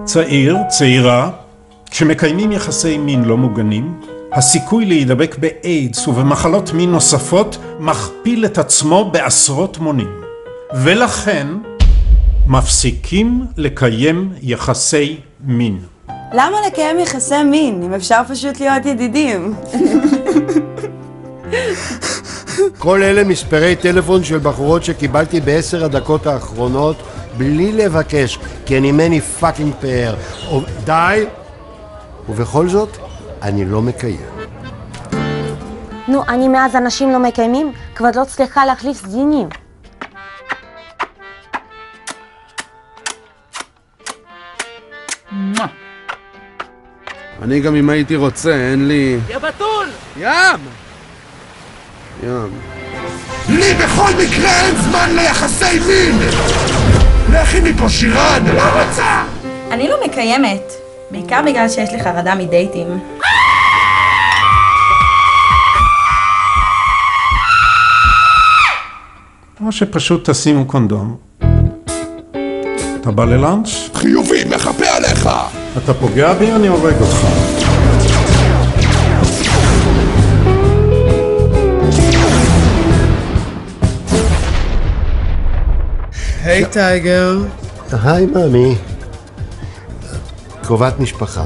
צעיר, צעירה, כשמקיימים יחסי מין לא מוגנים, הסיכוי להידבק באיידס ובמחלות מין נוספות מכפיל את עצמו בעשרות מונים. ולכן מפסיקים לקיים יחסי מין. למה לקיים יחסי מין, אם אפשר פשוט להיות ידידים? כל אלה מספרי טלפון של בחורות שקיבלתי ב10 הדקות האחרונות בלי לבקש, כי אני מני פאקינג פאר. די! ובכל זאת, אני לא מקיים. נו, אני מאז אנשים לא מקיימים, כבר לא צריכה להחליף סדינים. אני גם אם הייתי רוצה, אין לי... יא בתול! ים! לי בכל מקרה אין זמן ליחסי מין! לכי מפה שירן! לא רוצה! אני לא מקיימת, בעיקר בגלל שיש לי חרדה מדייטים. או שפשוט תשימו קונדום. אתה בא ללאנץ'? חיובי, מחפה עליך! אתה פוגע בי, אני הורג אותך. היי טייגר. היי מאמי. קרובת משפחה.